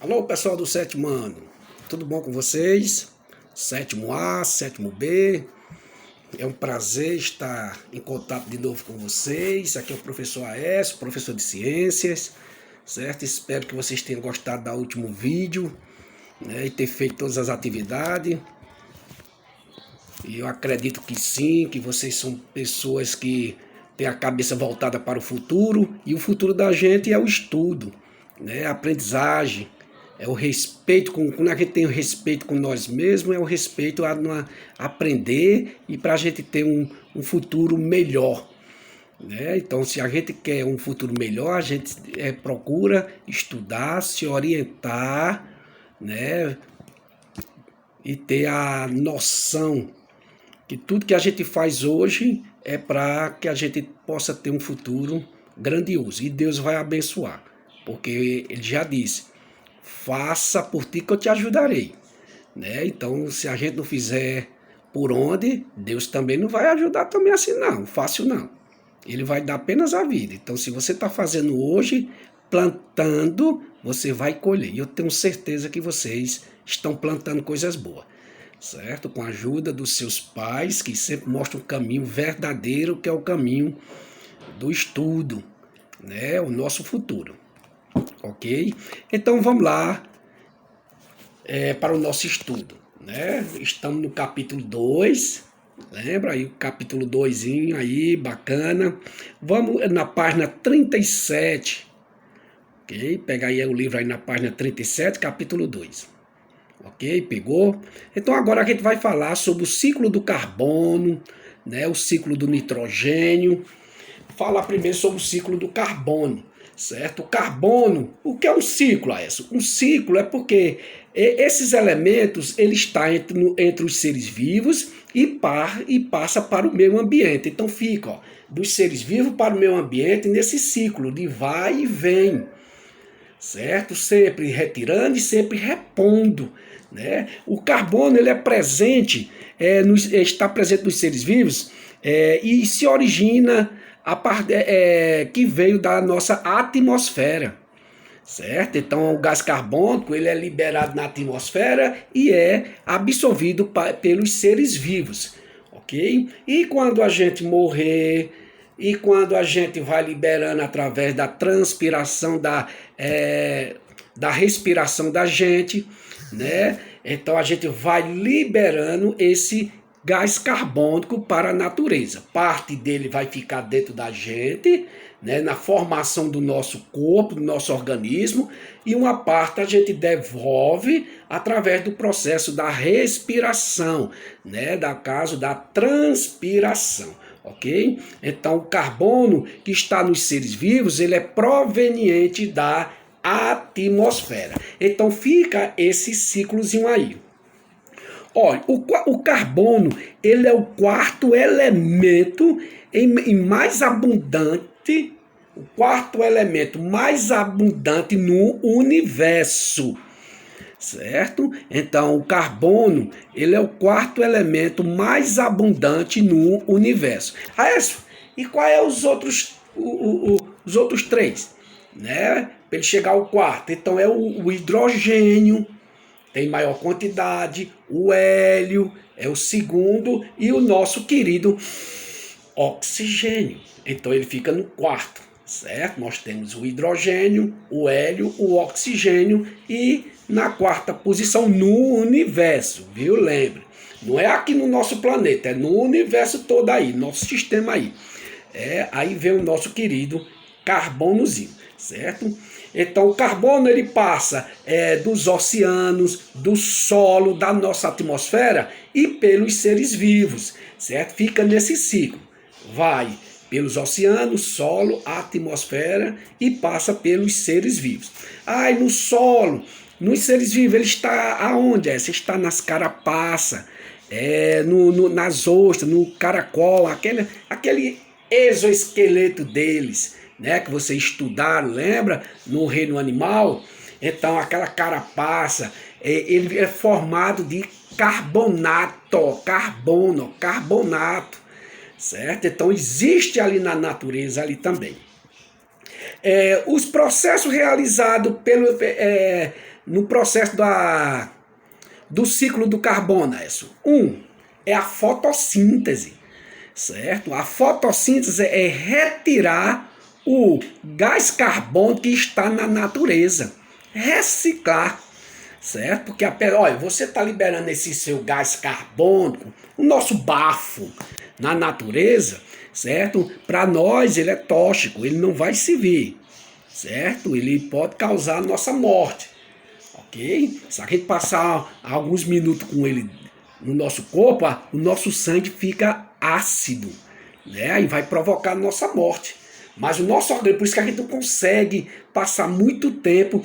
Alô, pessoal do sétimo ano, tudo bom com vocês? Sétimo A, sétimo B, é um prazer estar em contato de novo com vocês. Aqui é o professor Aécio, professor de ciências, certo? Espero que vocês tenham gostado do último vídeo, né, e ter feito todas as atividades. E eu acredito que sim, que vocês são pessoas que têm a cabeça voltada para o futuro, e o futuro da gente é o estudo, né? A aprendizagem, é o respeito, quando a gente tem o respeito com nós mesmos, é o respeito a aprender e para a gente ter um futuro melhor, né? Então, se a gente quer um futuro melhor, a gente procura estudar, se orientar, né? E ter a noção que tudo que a gente faz hoje é para que a gente possa ter um futuro grandioso. E Deus vai abençoar, porque Ele já disse, faça por ti que eu te ajudarei, né? Então, se a gente não fizer por onde, Deus também não vai ajudar também assim não, fácil não. Ele vai dar apenas a vida. Então, se você está fazendo hoje, plantando, você vai colher. E eu tenho certeza que vocês estão plantando coisas boas, certo? Com a ajuda dos seus pais, que sempre mostram o caminho verdadeiro, que é o caminho do estudo, né? O nosso futuro, ok? Então vamos lá para o nosso estudo, né? Estamos no capítulo 2, lembra aí o capítulo 2 aí, bacana. Vamos na página 37, ok? Pega aí o livro aí na página 37, capítulo 2. Ok? Pegou? Então agora a gente vai falar sobre o ciclo do carbono, né? O ciclo do nitrogênio. Falar primeiro sobre o ciclo do carbono, certo? O carbono, o que é um ciclo, Aécio? Um ciclo é porque esses elementos ele está entre os seres vivos e passa para o meio ambiente. Então fica, ó, dos seres vivos para o meio ambiente nesse ciclo de vai e vem, certo? Sempre retirando e sempre repondo, né? O carbono ele é presente, está presente nos seres vivos e se origina que veio da nossa atmosfera, certo? Então o gás carbônico ele é liberado na atmosfera e é absorvido pelos seres vivos, ok? E quando a gente morrer e quando a gente vai liberando através da transpiração, da respiração da gente, né? Então a gente vai liberando esse gás carbônico para a natureza. Parte dele vai ficar dentro da gente, né, na formação do nosso corpo, do nosso organismo, e uma parte a gente devolve através do processo da respiração, né, da caso da transpiração. Ok? Então, o carbono que está nos seres vivos, ele é proveniente da atmosfera. Então, fica esse ciclozinho aí. Olha, o carbono ele é o quarto elemento mais abundante, o quarto elemento mais abundante no universo, certo? Então, o carbono ele é o quarto elemento mais abundante no universo. E qual é os outros três, né? Para ele chegar ao quarto, então é o hidrogênio. Tem maior quantidade, o hélio é o segundo e o nosso querido oxigênio. Então ele fica no quarto, certo? Nós temos o hidrogênio, o hélio, o oxigênio e na quarta posição no universo, viu? Lembre, não é aqui no nosso planeta, é no universo todo aí, nosso sistema aí. Aí vem o nosso querido carbonozinho, certo? Então o carbono ele passa dos oceanos, do solo, da nossa atmosfera e pelos seres vivos, certo? Fica nesse ciclo. Vai pelos oceanos, solo, atmosfera e passa pelos seres vivos. Aí no solo, nos seres vivos, ele está aonde? Você está nas carapaças, nas ostras, no caracol, aquele exoesqueleto deles, né, que vocês estudaram, lembra? No reino animal. Então aquela carapaça, ele é formado de carbonato, certo? Então existe ali na natureza ali também. Os processos realizados no processo do ciclo do carbono, Écio. É a fotossíntese, certo? A fotossíntese é retirar o gás carbônico que está na natureza, reciclar, certo? Porque olha, você está liberando esse seu gás carbônico, o nosso bafo na natureza, certo? Para nós ele é tóxico, ele não vai servir, certo? Ele pode causar a nossa morte, ok? Se a gente passar alguns minutos com ele no nosso corpo, o nosso sangue fica ácido, né? E vai provocar a nossa morte. Mas o nosso organismo, por isso que a gente não consegue passar muito tempo,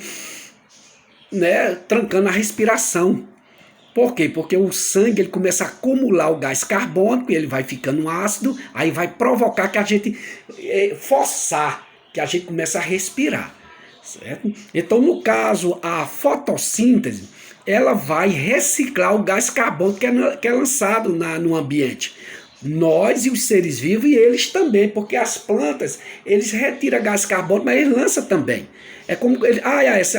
né, trancando a respiração. Por quê? Porque o sangue ele começa a acumular o gás carbônico e ele vai ficando ácido, aí vai provocar que a gente forçar, que a gente comece a respirar, certo? Então, no caso, a fotossíntese, ela vai reciclar o gás carbônico que é lançado no ambiente. Nós e os seres vivos e eles também, porque as plantas, eles retiram gás carbônico, mas eles lançam também. É como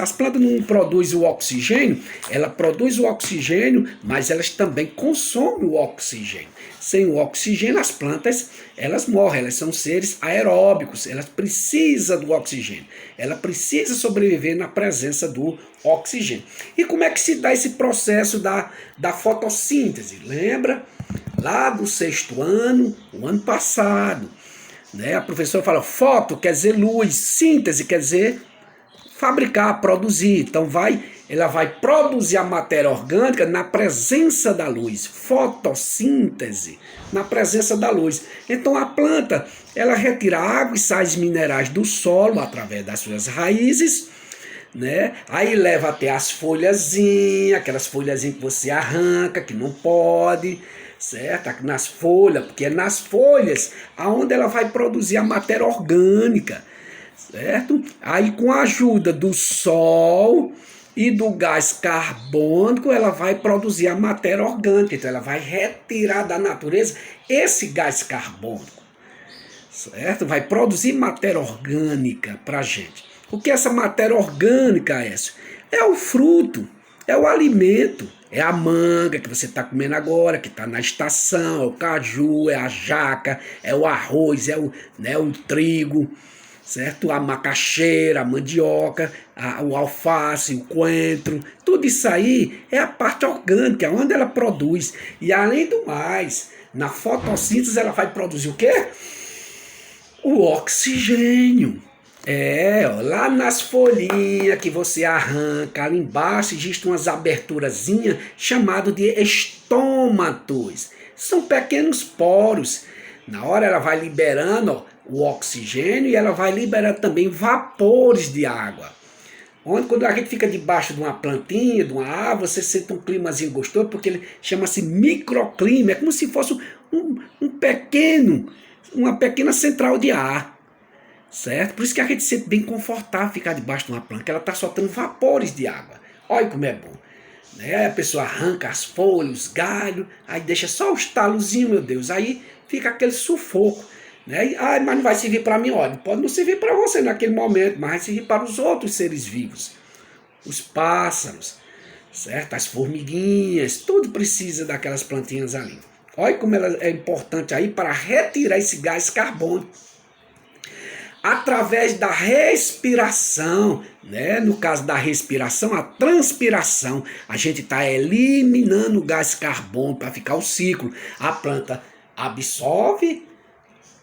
as plantas não produzem o oxigênio, ela produz o oxigênio, mas elas também consomem o oxigênio. Sem o oxigênio, as plantas, elas morrem, elas são seres aeróbicos, elas precisam do oxigênio. Ela precisa sobreviver na presença do oxigênio. E como é que se dá esse processo da fotossíntese? Lembra? Lá do 6º ano, o ano passado, né, a professora fala, foto quer dizer luz, síntese quer dizer fabricar, produzir. Então ela vai produzir a matéria orgânica na presença da luz, fotossíntese, na presença da luz. Então a planta, ela retira água e sais minerais do solo através das suas raízes, né? Aí leva até as folhazinhas, aquelas folhazinhas que você arranca, que não pode, certo? Nas folhas, porque é nas folhas aonde ela vai produzir a matéria orgânica, certo? Aí com a ajuda do sol e do gás carbônico, ela vai produzir a matéria orgânica, então ela vai retirar da natureza esse gás carbônico, certo? Vai produzir matéria orgânica para a gente. O que é essa matéria orgânica, Écio? É o fruto, é o alimento, é a manga que você está comendo agora, que está na estação, é o caju, é a jaca, é o arroz, é o trigo, certo? A macaxeira, a mandioca, o alface, o coentro, tudo isso aí é a parte orgânica, onde ela produz. E além do mais, na fotossíntese ela vai produzir o quê? O oxigênio. Lá nas folhinhas que você arranca, ali embaixo existem umas aberturazinhas chamadas de estômatos. São pequenos poros. Na hora ela vai liberando o oxigênio e ela vai liberando também vapores de água. Quando a gente fica debaixo de uma plantinha, de uma árvore, você sente um climazinho gostoso, porque ele chama-se microclima. É como se fosse uma pequena central de ar. Certo? Por isso que a gente se sente bem confortável ficar debaixo de uma planta, que ela está soltando vapores de água. Olha como é bom. Né? A pessoa arranca as folhas, os galhos, aí deixa só o estalozinho, meu Deus. Aí fica aquele sufoco. Né? Mas não vai servir para mim. Olha, pode não servir para você naquele momento, mas vai servir para os outros seres vivos. Os pássaros, certo? As formiguinhas, tudo precisa daquelas plantinhas ali. Olha como ela é importante aí para retirar esse gás carbônico. Através da respiração, né? No caso da respiração, a transpiração, a gente está eliminando o gás carbônico para ficar o ciclo. A planta absorve,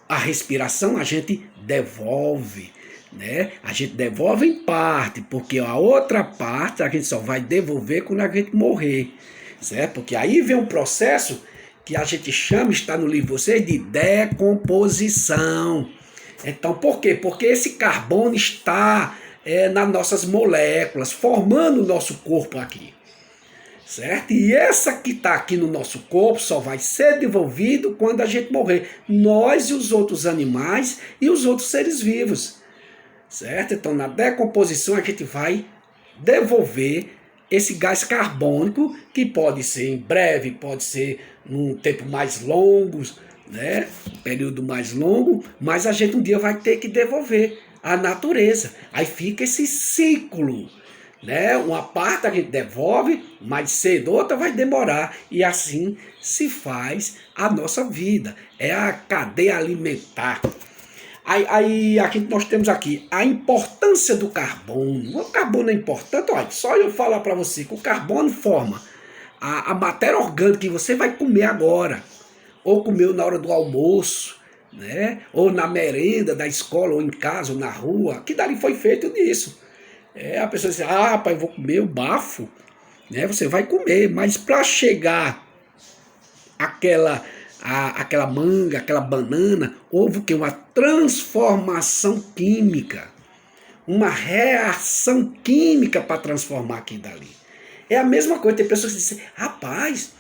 a respiração a gente devolve, né? A gente devolve em parte, porque a outra parte a gente só vai devolver quando a gente morrer, certo? Porque aí vem um processo que a gente chama, está no livro de vocês, de decomposição. Então, por quê? Porque esse carbono está nas nossas moléculas, formando o nosso corpo aqui, certo? E essa que está aqui no nosso corpo só vai ser devolvido quando a gente morrer. Nós e os outros animais e os outros seres vivos, certo? Então, na decomposição, a gente vai devolver esse gás carbônico, que pode ser em breve, pode ser num tempo mais longo, né? Um período mais longo, mas a gente um dia vai ter que devolver à natureza. Aí fica esse ciclo, né? Uma parte a gente devolve mais cedo, outra vai demorar. E assim se faz a nossa vida. É a cadeia alimentar. Aí aqui nós temos aqui a importância do carbono. O carbono é importante, olha, só eu falar para você que o carbono forma a matéria orgânica que você vai comer agora, ou comeu na hora do almoço, né? Ou na merenda da escola, ou em casa, ou na rua, que dali foi feito disso. A pessoa diz, rapaz, eu vou comer o bafo, né? Você vai comer, mas para chegar aquela manga, aquela banana, houve o quê? Uma transformação química, uma reação química para transformar aquilo dali. É a mesma coisa, tem pessoas que dizem, rapaz,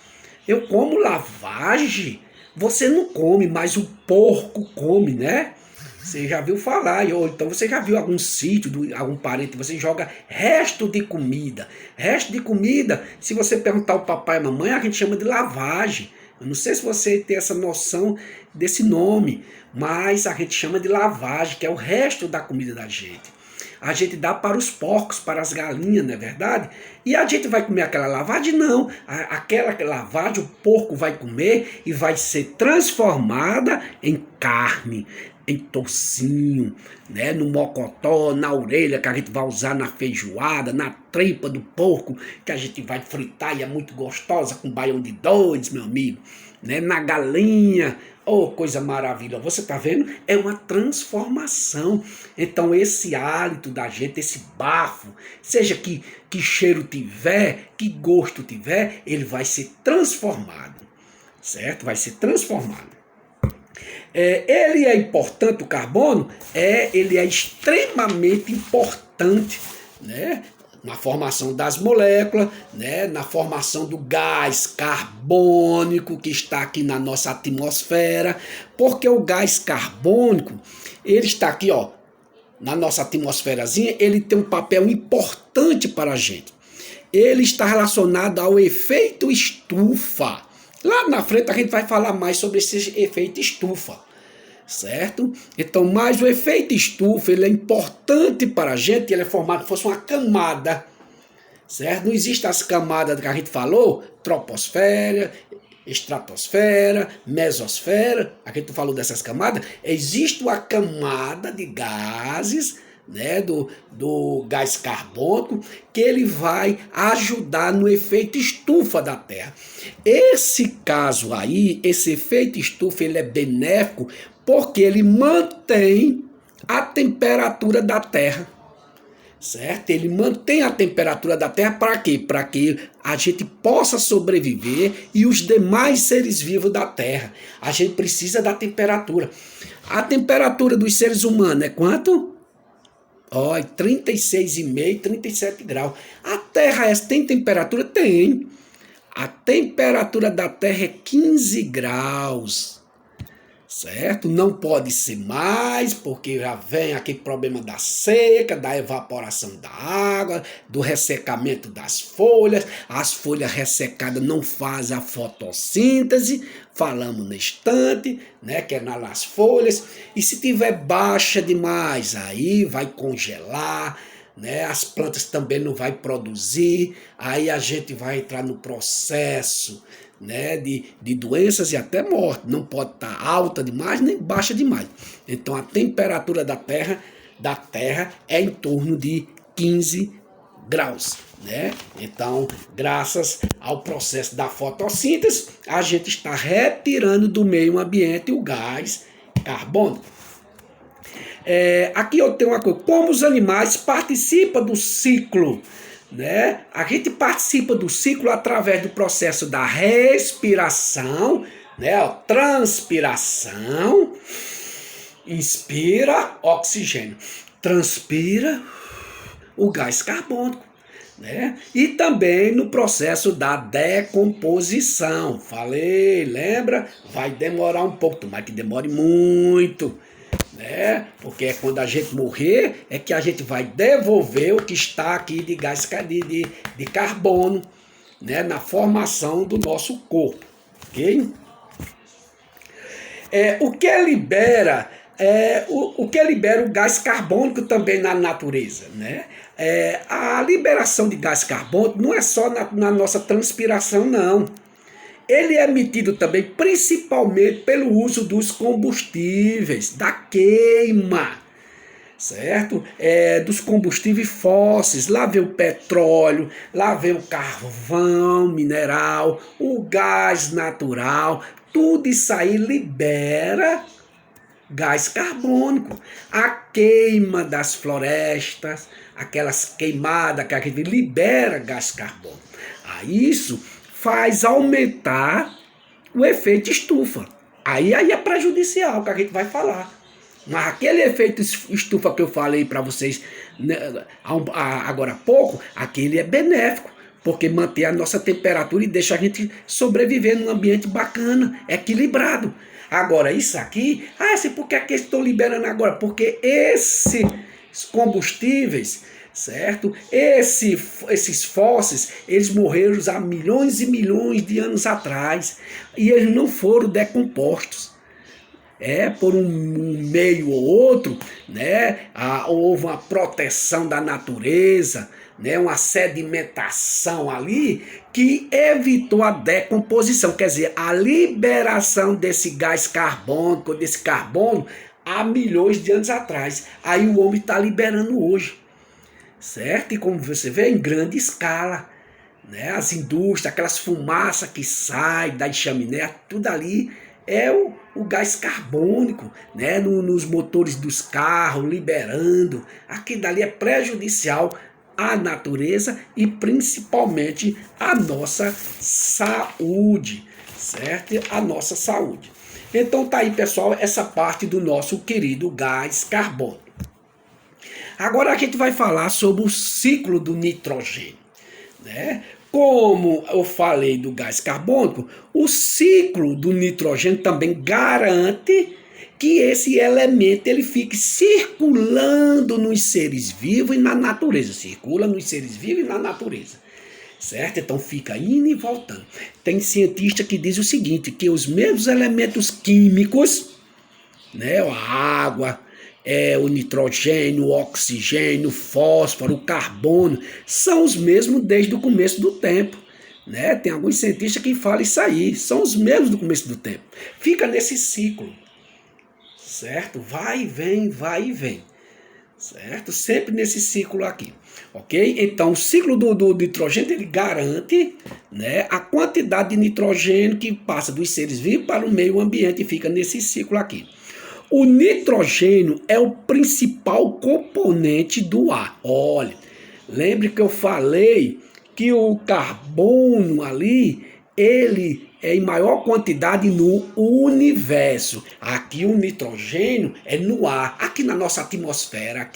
eu como lavagem, você não come, mas o porco come, né? Você já viu falar, ou então você já viu algum sítio, algum parente, você joga resto de comida. Resto de comida, se você perguntar ao papai e a mamãe, a gente chama de lavagem. Eu não sei se você tem essa noção desse nome, mas a gente chama de lavagem, que é o resto da comida da gente. A gente dá para os porcos, para as galinhas, não é verdade? E a gente vai comer aquela lavagem? Não. Aquela lavagem o porco vai comer e vai ser transformada em carne, em tocinho, né? No mocotó, na orelha que a gente vai usar na feijoada, na tripa do porco que a gente vai fritar e é muito gostosa com baião de dois, meu amigo, né? Na galinha. Oh, coisa maravilhosa, você está vendo? É uma transformação. Então esse hálito da gente, esse bafo, seja que cheiro tiver, que gosto tiver, ele vai ser transformado, certo? Vai ser transformado. Ele é importante, o carbono? Ele é extremamente importante, né? Na formação das moléculas, né? Na formação do gás carbônico que está aqui na nossa atmosfera, porque o gás carbônico, ele está aqui, ó, na nossa atmosferazinha, ele tem um papel importante para a gente. Ele está relacionado ao efeito estufa. Lá na frente a gente vai falar mais sobre esse efeito estufa, certo? Então, mas o efeito estufa, ele é importante para a gente, ele é formado como se fosse uma camada, certo? Não existem as camadas que a gente falou, troposfera, estratosfera, mesosfera, a gente falou dessas camadas, existe uma camada de gases, né, do gás carbônico, que ele vai ajudar no efeito estufa da Terra. Esse caso aí, esse efeito estufa, ele é benéfico porque ele mantém a temperatura da Terra, certo? Ele mantém a temperatura da Terra para quê? Para que a gente possa sobreviver e os demais seres vivos da Terra. A gente precisa da temperatura. A temperatura dos seres humanos é quanto? 36,5, 37 graus. A Terra tem temperatura? Tem. A temperatura da Terra é 15 graus. Certo? Não pode ser mais, porque já vem aquele problema da seca, da evaporação da água, do ressecamento das folhas. As folhas ressecadas não fazem a fotossíntese, falamos no instante, né, que é nas folhas. E se tiver baixa demais, aí vai congelar, né, as plantas também não vai produzir, aí a gente vai entrar no processo, né, de doenças e até morte. Não pode estar alta demais nem baixa demais. Então a temperatura da Terra é em torno de 15 graus, né? Então, graças ao processo da fotossíntese, a gente está retirando do meio ambiente o gás carbônico. Aqui eu tenho uma coisa, como os animais participam do ciclo, né? A gente participa do ciclo através do processo da respiração, né? Transpiração, inspira oxigênio, transpira o gás carbônico, né? E também no processo da decomposição. Falei, lembra? Vai demorar um pouco, mas que demore muito, né? Porque é quando a gente morrer é que a gente vai devolver o que está aqui de gás de carbono, né? Na formação do nosso corpo, ok? O que libera o que libera o gás carbônico também na natureza, né? A liberação de gás carbônico não é só na nossa transpiração, não. Ele é emitido também principalmente pelo uso dos combustíveis, da queima, certo? Dos combustíveis fósseis. Lá vem o petróleo, lá vem o carvão mineral, o gás natural. Tudo isso aí libera gás carbônico. A queima das florestas, aquelas queimadas que a gente libera gás carbônico. Isso faz aumentar o efeito estufa. Aí é prejudicial, que a gente vai falar. Mas aquele efeito estufa que eu falei para vocês, né, agora há pouco, aquele é benéfico, porque mantém a nossa temperatura e deixa a gente sobreviver num ambiente bacana, equilibrado. Agora, isso aqui, por que é que estou liberando agora? Porque esses combustíveis, certo? Esses fósseis, eles morreram há milhões e milhões de anos atrás e eles não foram decompostos. Por um meio ou outro, né? Houve uma proteção da natureza, né? Uma sedimentação ali que evitou a decomposição, quer dizer, a liberação desse gás carbônico, desse carbono, há milhões de anos atrás. Aí o homem está liberando hoje, certo? E como você vê, em grande escala, né? As indústrias, aquelas fumaças que saem da chaminé, tudo ali é o gás carbônico, né? Nos motores dos carros, liberando. Aquilo dali é prejudicial à natureza e principalmente à nossa saúde, certo? A nossa saúde. Então tá aí, pessoal, essa parte do nosso querido gás carbônico. Agora a gente vai falar sobre o ciclo do nitrogênio, né? Como eu falei do gás carbônico, o ciclo do nitrogênio também garante que esse elemento ele fique circulando nos seres vivos e na natureza. Circula nos seres vivos e na natureza, certo? Então fica indo e voltando. Tem cientista que diz o seguinte, que os mesmos elementos químicos, né, a água, o nitrogênio, o oxigênio, o fósforo, o carbono, são os mesmos desde o começo do tempo, né? Tem alguns cientistas que falam isso aí, são os mesmos do começo do tempo. Fica nesse ciclo, certo? Vai e vem, certo? Sempre nesse ciclo aqui, ok? Então o ciclo do nitrogênio ele garante, né, a quantidade de nitrogênio que passa dos seres vivos para o meio ambiente e fica nesse ciclo aqui. O nitrogênio é o principal componente do ar. Olha, lembre que eu falei que o carbono ali, ele é em maior quantidade no universo. Aqui o nitrogênio é no ar, aqui na nossa atmosfera,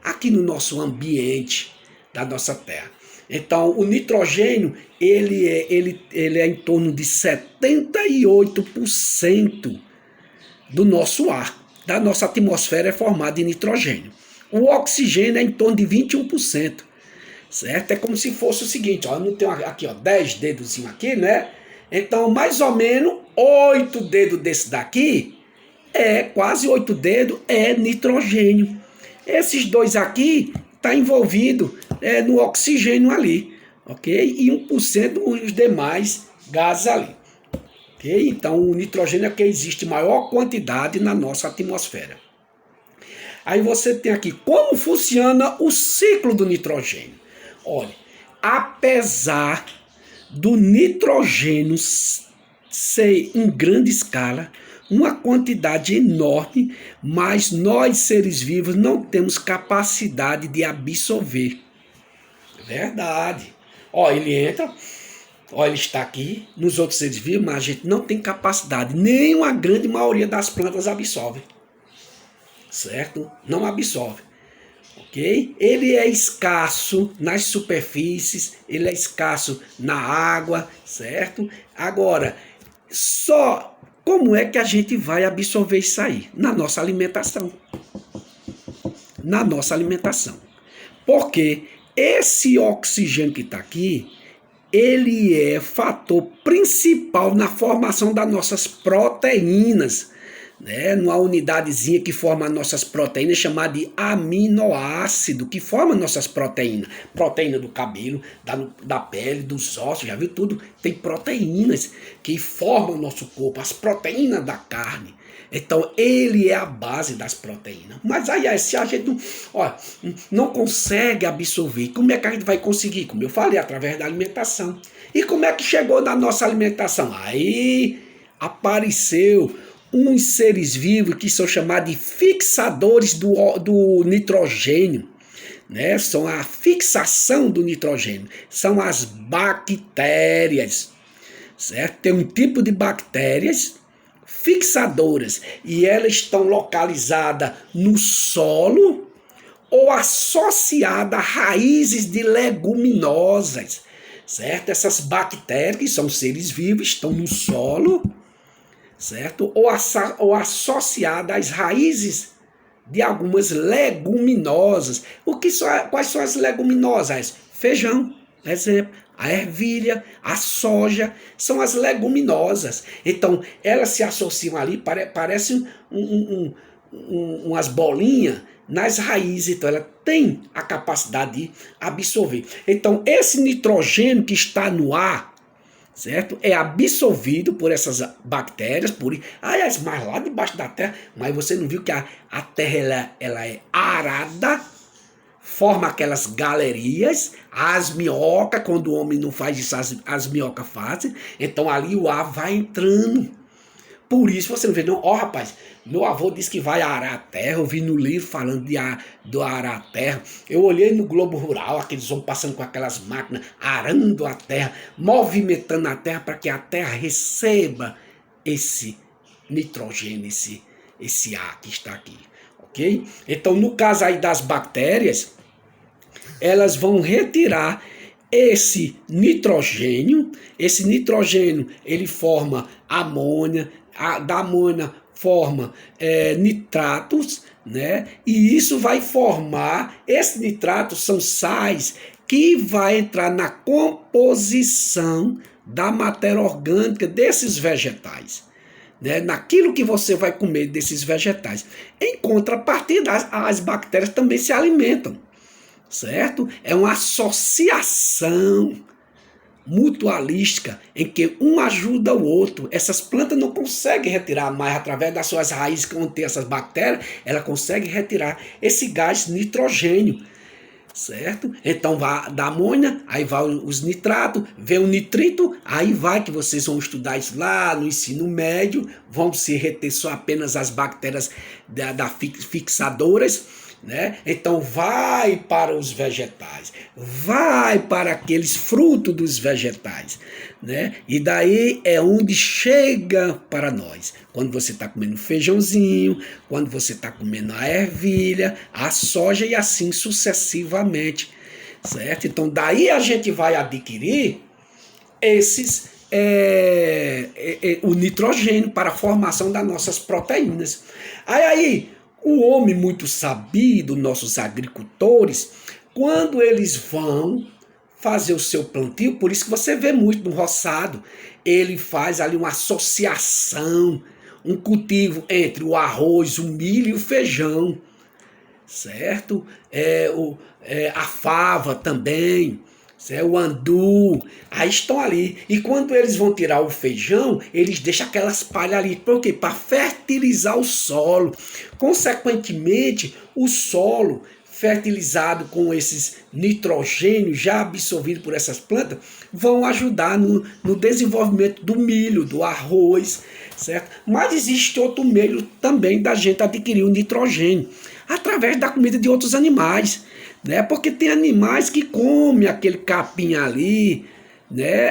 aqui no nosso ambiente da nossa Terra. Então, o nitrogênio, ele é em torno de 78% do nosso ar, da nossa atmosfera é formada de nitrogênio. O oxigênio é em torno de 21%, certo? É como se fosse o seguinte, ó, eu não tenho aqui, ó, 10 dedos aqui, né? Então, mais ou menos 8 dedos desse daqui, quase 8 dedos é nitrogênio. Esses dois aqui tá envolvido no oxigênio ali, ok? E 1% os demais gases ali. Okay? Então, o nitrogênio é que existe maior quantidade na nossa atmosfera. Aí você tem aqui como funciona o ciclo do nitrogênio. Olha, apesar do nitrogênio ser em grande escala, uma quantidade enorme, mas nós seres vivos não temos capacidade de absorver. Verdade. Olha, ele entra... Olha, ele está aqui, nos outros seres vivos, mas a gente não tem capacidade, nem uma grande maioria das plantas absorve, certo? Não absorve, ok? Ele é escasso nas superfícies, ele é escasso na água, certo? Agora, só como é que a gente vai absorver isso aí? Na nossa alimentação. Na nossa alimentação. Porque esse oxigênio que está aqui, ele é fator principal na formação das nossas proteínas, né, numa unidadezinha que forma nossas proteínas, chamada de aminoácido, que forma nossas proteínas. Proteína do cabelo, da pele, dos ossos, já viu tudo? Tem proteínas que formam o nosso corpo, as proteínas da carne. Então, ele é a base das proteínas. Mas aí, se a gente não consegue absorver, como é que a gente vai conseguir? Como eu falei, através da alimentação. E como é que chegou na nossa alimentação? Aí apareceu uns seres vivos que são chamados de fixadores do nitrogênio, né? São a fixação do nitrogênio, são as bactérias, certo? Tem um tipo de bactérias fixadoras e elas estão localizadas no solo ou associadas a raízes de leguminosas, certo? Essas bactérias, que são seres vivos, estão no solo, certo? Ou associada às raízes de algumas leguminosas. Quais são as leguminosas? Feijão, exemplo. A ervilha, a soja, são as leguminosas. Então, elas se associam ali, parecem umas bolinhas nas raízes. Então, ela tem a capacidade de absorver. Então, esse nitrogênio que está no ar, certo? É absorvido por essas bactérias, aliás, mas lá debaixo da terra, mas você não viu que a terra ela é arada, forma aquelas galerias, as minhocas, quando o homem não faz isso, as minhocas fazem, então ali o ar vai entrando. Por isso você não vê, não, rapaz, meu avô disse que vai arar a terra, eu vi no livro falando do arar a terra, eu olhei no Globo Rural, aqueles homens passando com aquelas máquinas, arando a terra, movimentando a terra para que a terra receba esse nitrogênio, esse ar que está aqui, ok? Então, no caso aí das bactérias, elas vão retirar esse nitrogênio ele forma amônia, da amônia forma nitratos, né? E isso vai formar, esses nitratos são sais que vai entrar na composição da matéria orgânica desses vegetais, né? Naquilo que você vai comer desses vegetais. Em contrapartida, as bactérias também se alimentam, certo? É uma associação mutualística em que um ajuda o outro. Essas plantas não conseguem retirar mais através das suas raízes que contêm essas bactérias, ela consegue retirar esse gás nitrogênio, certo? Então vai da amônia, aí vai os nitratos, vem o nitrito, aí vai que vocês vão estudar isso lá no ensino médio, vão se reter só apenas as bactérias fixadoras, né? Então vai para os vegetais, vai para aqueles frutos dos vegetais, né? E daí é onde chega para nós. Quando você está comendo feijãozinho, quando você está comendo a ervilha, a soja e assim sucessivamente, certo? Então daí a gente vai adquirir o nitrogênio para a formação das nossas proteínas. Aí o homem muito sabido, nossos agricultores, quando eles vão fazer o seu plantio, por isso que você vê muito no roçado, ele faz ali uma associação, um cultivo entre o arroz, o milho e o feijão, certo? A fava também, o andu, aí estão ali. E quando eles vão tirar o feijão, eles deixam aquelas palhas ali. Por quê? Para fertilizar o solo. Consequentemente, o solo fertilizado com esses nitrogênios já absorvidos por essas plantas vão ajudar no desenvolvimento do milho, do arroz, certo? Mas existe outro meio também da gente adquirir o nitrogênio, através da comida de outros animais, né? Porque tem animais que comem aquele capim ali, né?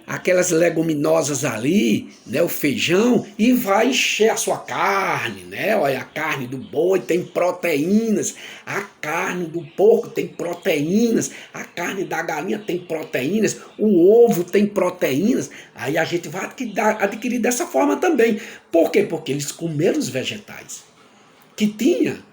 Aquelas leguminosas ali, né? O feijão, e vai encher a sua carne, né? Olha, a carne do boi tem proteínas, a carne do porco tem proteínas, a carne da galinha tem proteínas, o ovo tem proteínas. Aí a gente vai adquirir dessa forma também. Por quê? Porque eles comeram os vegetais que tinha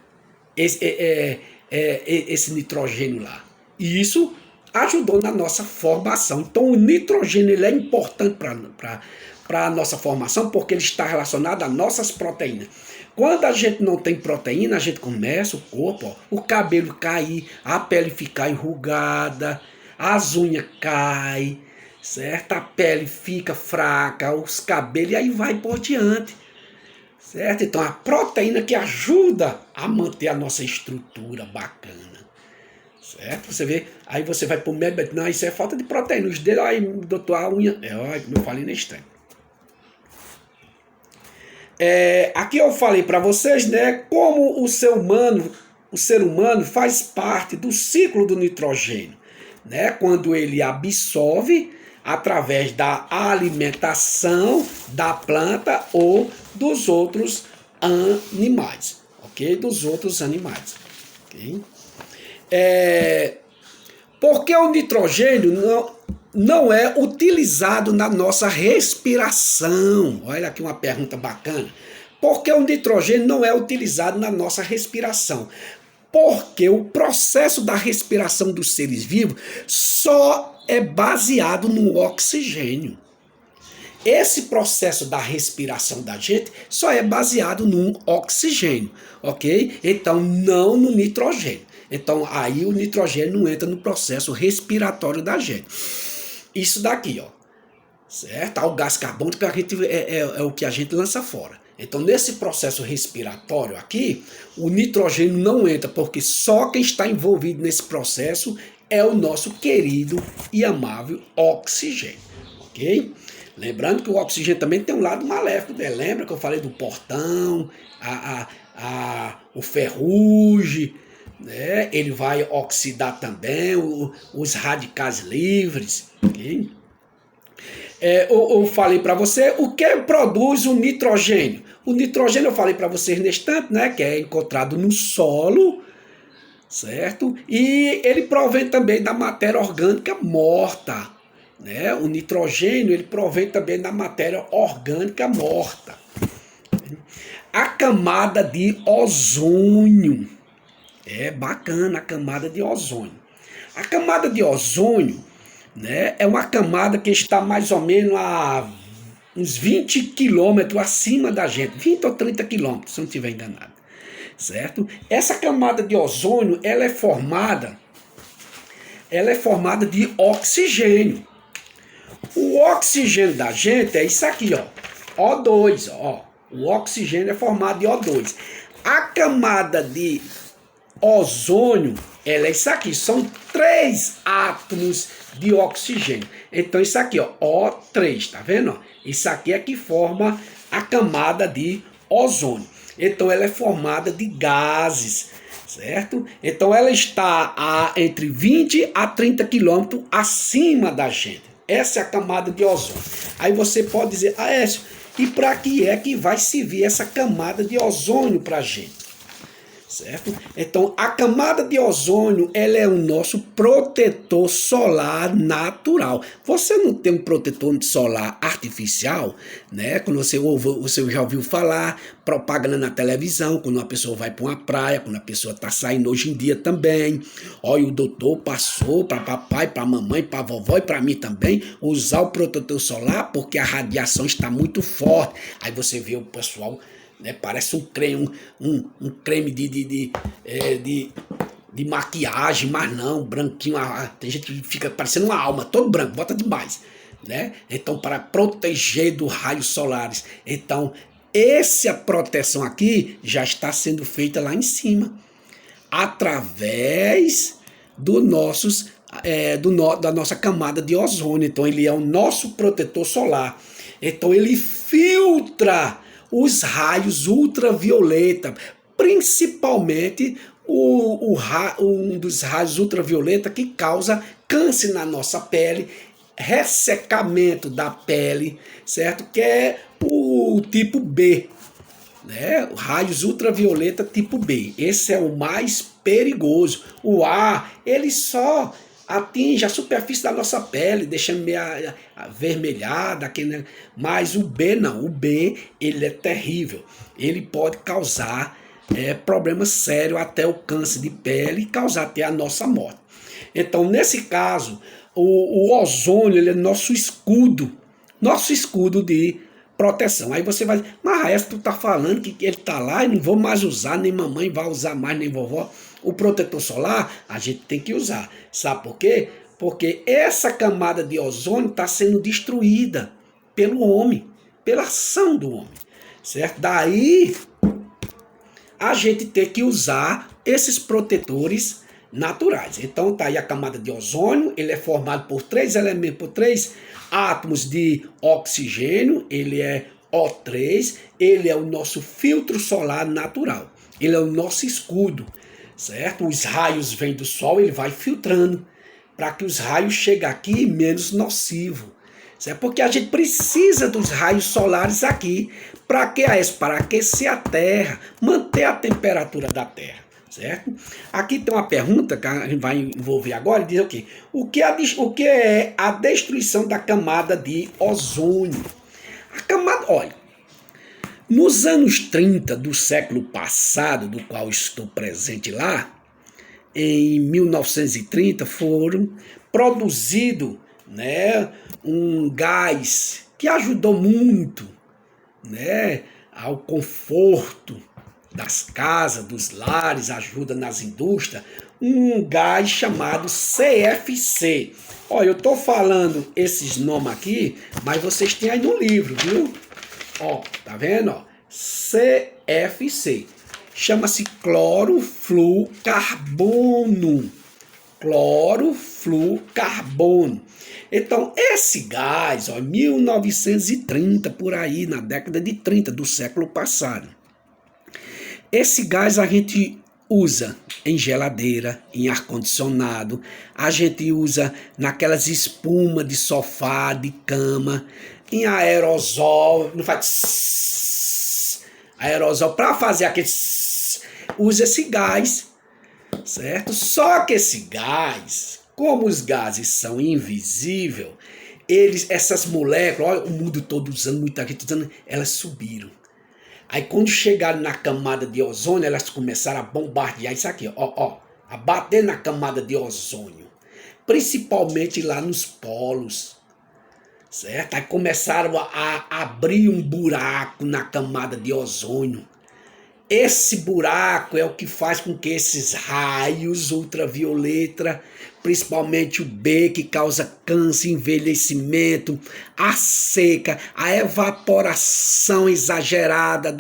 esse nitrogênio lá. E isso ajudou na nossa formação. Então o nitrogênio ele é importante para para a nossa formação, porque ele está relacionado às nossas proteínas. Quando a gente não tem proteína, a gente começa o corpo, ó, o cabelo cair, a pele ficar enrugada, as unhas caem, certo? A pele fica fraca, os cabelos, e aí vai por diante, certo? Então a proteína que ajuda a manter a nossa estrutura bacana, certo? Você vê, aí você vai pro médico, não, isso é falta de proteína, os dedos, aí doutor, a unha, olha, como eu falei na estante. Aqui eu falei para vocês, né, como o ser humano faz parte do ciclo do nitrogênio, né, quando ele absorve através da alimentação da planta ou dos outros animais, ok? Dos outros animais, ok? Porque o nitrogênio não é utilizado na nossa respiração. Olha aqui uma pergunta bacana. Por que o nitrogênio não é utilizado na nossa respiração? Porque o processo da respiração dos seres vivos só é baseado no oxigênio. Esse processo da respiração da gente só é baseado no oxigênio, ok? Então, não no nitrogênio. Então, aí o nitrogênio não entra no processo respiratório da gente. Isso daqui, ó, certo? O gás carbônico é o que a gente lança fora. Então, nesse processo respiratório aqui, o nitrogênio não entra, porque só quem está envolvido nesse processo é o nosso querido e amável oxigênio, ok? Lembrando que o oxigênio também tem um lado maléfico, né? Lembra que eu falei do portão, o ferrugem, né? Ele vai oxidar também os radicais livres, ok? Eu falei para você o que produz o nitrogênio. O nitrogênio eu falei para vocês nesse instante, né, que é encontrado no solo, certo? E ele provém também da matéria orgânica morta, né? O nitrogênio ele provém também da matéria orgânica morta. A camada de ozônio, é bacana a camada de ozônio. A camada de ozônio, né, é uma camada que está mais ou menos a uns 20 quilômetros acima da gente, 20 ou 30 quilômetros, se eu não estiver enganado, certo? Essa camada de ozônio, ela é formada de oxigênio. O oxigênio da gente é isso aqui, ó, O2, ó. O oxigênio é formado de O2. A camada de ozônio, ela é isso aqui, são 3 átomos de oxigênio. Então isso aqui, ó, O3, tá vendo? Isso aqui é que forma a camada de ozônio. Então ela é formada de gases, certo? Então ela está entre 20 a 30 quilômetros acima da gente. Essa é a camada de ozônio. Aí você pode dizer, Aécio, e para que é que vai servir essa camada de ozônio para a gente? Certo? Então, a camada de ozônio, ela é o nosso protetor solar natural. Você não tem um protetor solar artificial, né? Quando você já ouviu falar, propaganda na televisão, quando uma pessoa vai para uma praia, quando a pessoa está saindo hoje em dia também. Olha, o doutor passou para papai, para mamãe, para vovó e para mim também, usar o protetor solar, porque a radiação está muito forte. Aí você vê o pessoal, né, parece um creme, um creme de maquiagem, mas não, branquinho, tem gente que fica parecendo uma alma, todo branco, bota demais, né? Então, para proteger dos raios solares. Então, essa proteção aqui já está sendo feita lá em cima, através da nossa camada de ozônio. Então, ele é o nosso protetor solar. Então, ele filtra os raios ultravioleta, principalmente um dos raios ultravioleta que causa câncer na nossa pele, ressecamento da pele, certo? Que é o tipo B, né? Raios ultravioleta tipo B. Esse é o mais perigoso. O A, ele só atinge a superfície da nossa pele, deixando meio avermelhada, mas o B não, o B ele é terrível, ele pode causar problemas sérios, até o câncer de pele, e causar até a nossa morte. Então, nesse caso, o ozônio ele é nosso escudo, nosso escudo de proteção. Aí você vai dizer, mas tu tá falando que ele tá lá e não vou mais usar, nem mamãe vai usar mais, nem vovó. O protetor solar a gente tem que usar. Sabe por quê? Porque essa camada de ozônio está sendo destruída pelo homem, pela ação do homem, certo? Daí a gente tem que usar esses protetores naturais. Então tá aí a camada de ozônio, ele é formado por 3 elementos, por 3 átomos de oxigênio, ele é O3, ele é o nosso filtro solar natural, ele é o nosso escudo, certo? Os raios vêm do sol, ele vai filtrando para que os raios cheguem aqui menos nocivo. Certo? Porque a gente precisa dos raios solares aqui para aquecer a Terra, manter a temperatura da Terra. Certo? Aqui tem uma pergunta que a gente vai envolver agora, diz o quê? O que é a destruição da camada de ozônio? A camada, olha, nos anos 30 do século passado, do qual estou presente lá, em 1930 foram produzido, né, um gás que ajudou muito, né, ao conforto das casas, dos lares, ajuda nas indústrias, um gás chamado CFC. Olha, eu estou falando esses nomes aqui, mas vocês têm aí no livro, viu? Ó, tá vendo? Ó, CFC. Chama-se clorofluorcarbono. Clorofluorcarbono. Então, esse gás, ó, 1930, por aí, na década de 30 do século passado. Esse gás a gente usa em geladeira, em ar-condicionado, a gente usa naquelas espumas de sofá, de cama, em aerosol, não faz aerosol, para fazer aquele usa esse gás, certo? Só que esse gás, como os gases são invisíveis, essas moléculas, olha o mundo todo usando, muita gente usando, elas subiram. Aí quando chegaram na camada de ozônio, elas começaram a bombardear isso aqui, ó, a bater na camada de ozônio, principalmente lá nos polos, certo? Aí começaram a abrir um buraco na camada de ozônio. Esse buraco é o que faz com que esses raios ultravioleta, principalmente o B, que causa câncer, envelhecimento, a seca, a evaporação exagerada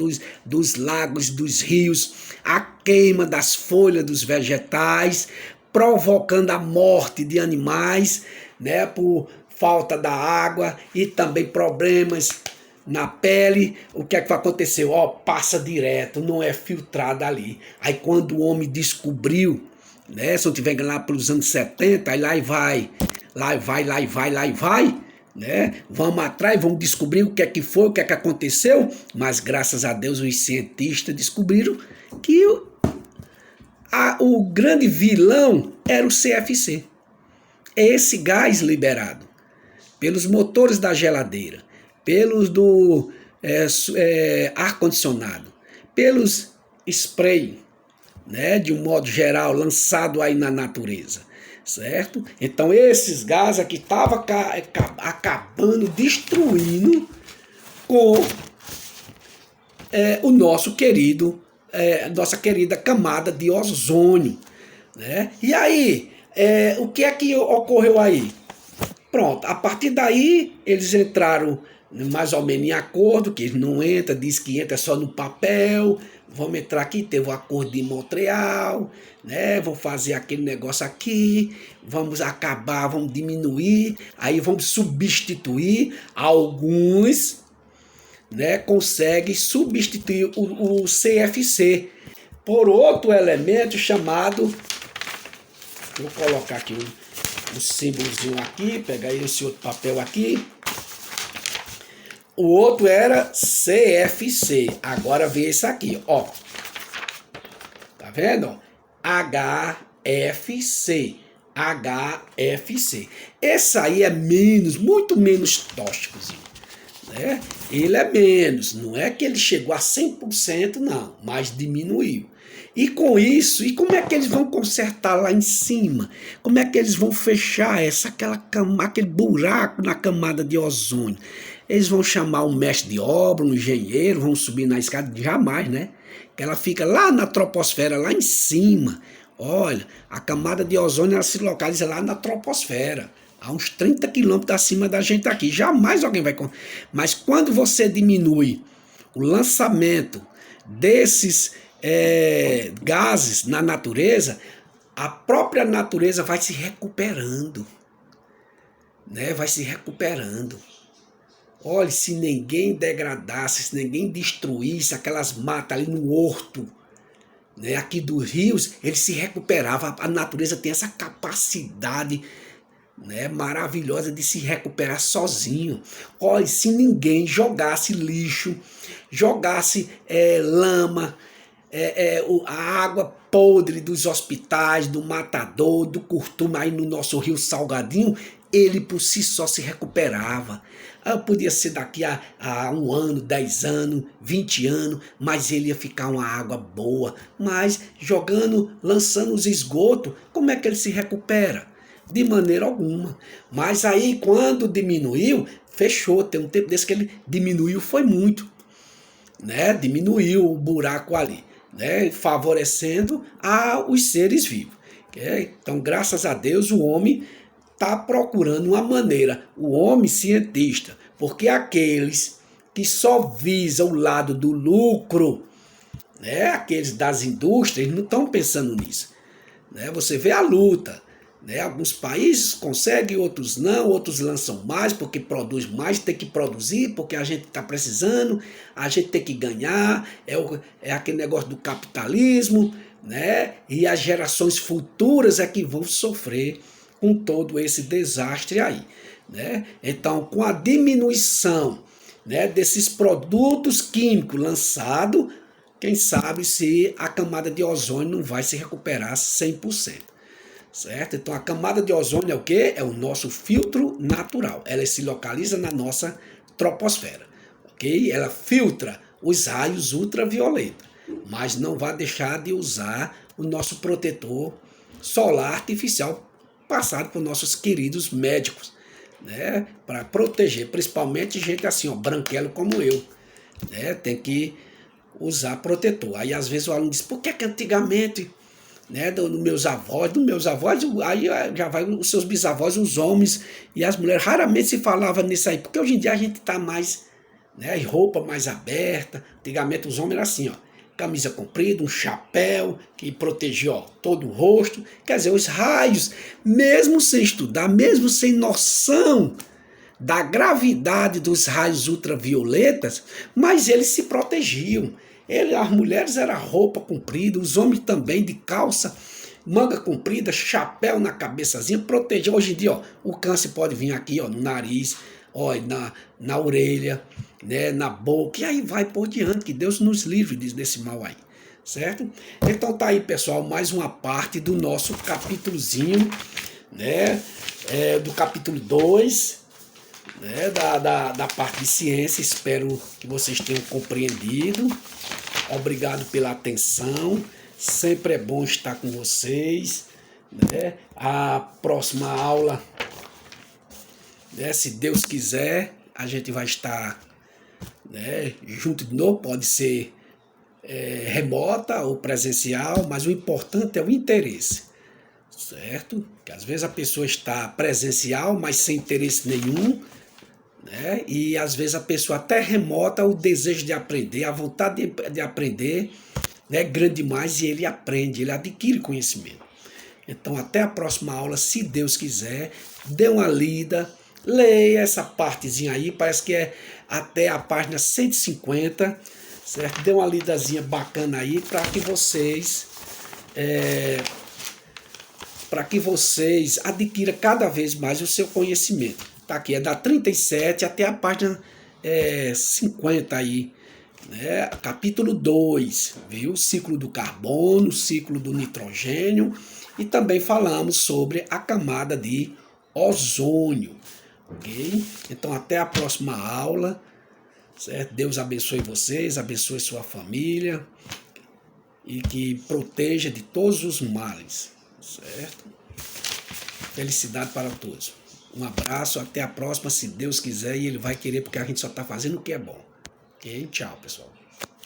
dos lagos, dos rios, a queima das folhas dos vegetais, provocando a morte de animais, né, por falta da água e também problemas na pele. O que é que aconteceu? Ó, passa direto, não é filtrado ali. Aí quando o homem descobriu, né, se eu tiver lá pelos anos 70, aí lá e vai, né? Vamos atrás, vamos descobrir o que é que foi, o que é que aconteceu, mas graças a Deus os cientistas descobriram que o grande vilão era o CFC. É esse gás liberado pelos motores da geladeira, pelos do ar-condicionado, pelos spray, né, de um modo geral, lançado aí na natureza, certo? Então esses gases aqui estavam acabando, destruindo com o nosso querido, nossa querida camada de ozônio, né? E aí, o que é que ocorreu aí? Pronto, a partir daí eles entraram mais ou menos em acordo, que eles não entram, diz que entra só no papel, vamos entrar aqui, teve o acordo de Montreal, né? Vamos fazer aquele negócio aqui, vamos acabar, vamos diminuir, aí vamos substituir alguns, né? Conseguem substituir o CFC por outro elemento chamado, vou colocar aqui um símbolozinho aqui, pegar esse outro papel aqui. O outro era CFC. Agora vê esse aqui, ó. Tá vendo? HFC. HFC. Esse aí é muito menos tóxico, né? Ele é menos. Não é que ele chegou a 100%, não, mas diminuiu. E com isso, e como é que eles vão consertar lá em cima? Como é que eles vão fechar aquele buraco na camada de ozônio? Eles vão chamar um mestre de obra, um engenheiro, vão subir na escada? Jamais, né? Que ela fica lá na troposfera, lá em cima. Olha, a camada de ozônio ela se localiza lá na troposfera, a uns 30 quilômetros acima da gente aqui. Jamais alguém vai... Mas quando você diminui o lançamento desses gases na natureza, a própria natureza vai se recuperando, né? Vai se recuperando. Olha, se ninguém degradasse, se ninguém destruísse aquelas matas ali no horto, né, aqui dos rios, ele se recuperava. A natureza tem essa capacidade, né, maravilhosa de se recuperar sozinho. Olha, se ninguém jogasse lixo, jogasse lama, a água podre dos hospitais, do matador, do curtume aí no nosso rio Salgadinho, ele por si só se recuperava. Podia ser daqui a 1 ano, 10 anos, 20 anos, mas ele ia ficar uma água boa. Mas jogando, lançando os esgotos, como é que ele se recupera? De maneira alguma. Mas aí quando diminuiu, fechou. Tem um tempo desse que ele diminuiu, foi muito, né? Diminuiu o buraco ali, né? Favorecendo os seres vivos. Então, graças a Deus, o homem está procurando uma maneira, o homem cientista, porque aqueles que só visam o lado do lucro, né? Aqueles das indústrias, não estão pensando nisso, né? Você vê a luta, né? Alguns países conseguem, outros não, outros lançam mais porque produz mais, tem que produzir porque a gente está precisando, a gente tem que ganhar, é aquele negócio do capitalismo, né? E as gerações futuras é que vão sofrer com todo esse desastre aí, né? Então, com a diminuição, né, desses produtos químicos lançados, quem sabe se a camada de ozônio não vai se recuperar 100%. Certo? Então a camada de ozônio é o quê? É o nosso filtro natural. Ela se localiza na nossa troposfera. Ok? Ela filtra os raios ultravioletas, mas não vai deixar de usar o nosso protetor solar artificial passado por nossos queridos médicos, né? Para proteger, principalmente gente assim, ó, branquelo como eu, né? Tem que usar protetor. Aí às vezes o aluno diz, por que antigamente, né, dos meus avós, aí já vai os seus bisavós, os homens e as mulheres, raramente se falava nisso aí, porque hoje em dia a gente está mais, né, roupa mais aberta. Antigamente os homens eram assim, ó, camisa comprida, um chapéu que protegia, ó, todo o rosto. Quer dizer, os raios, mesmo sem estudar, mesmo sem noção da gravidade dos raios ultravioletas, mas eles se protegiam. As mulheres eram roupa comprida, os homens também de calça, manga comprida, chapéu na cabeçazinha, proteger. Hoje em dia, ó, o câncer pode vir aqui, ó, no nariz, ó, na orelha, né, na boca, e aí vai por diante, que Deus nos livre desse mal aí, certo? Então tá aí, pessoal, mais uma parte do nosso capítulozinho, né, do capítulo 2, né, da parte de ciência. Espero que vocês tenham compreendido. Obrigado pela atenção. Sempre é bom estar com vocês, né? A próxima aula, né, se Deus quiser, a gente vai estar, né, junto de novo. Pode ser remota ou presencial, mas o importante é o interesse, certo? Que às vezes a pessoa está presencial, mas sem interesse nenhum, né? E às vezes a pessoa até remota, o desejo de aprender, a vontade de aprender, né, é grande demais, e ele aprende, ele adquire conhecimento. Então até a próxima aula, se Deus quiser. Dê uma lida, leia essa partezinha aí, parece que é até a página 150, certo? Dê uma lidazinha bacana aí para que vocês adquiram cada vez mais o seu conhecimento. Tá aqui, é da 37 até a página 50 aí, né? Capítulo 2, viu? Ciclo do carbono, ciclo do nitrogênio, e também falamos sobre a camada de ozônio, ok? Então até a próxima aula, certo? Deus abençoe vocês, abençoe sua família, e que proteja de todos os males, certo? Felicidade para todos. Um abraço, até a próxima, se Deus quiser, e Ele vai querer, porque a gente só está fazendo o que é bom. Ok? Tchau, pessoal.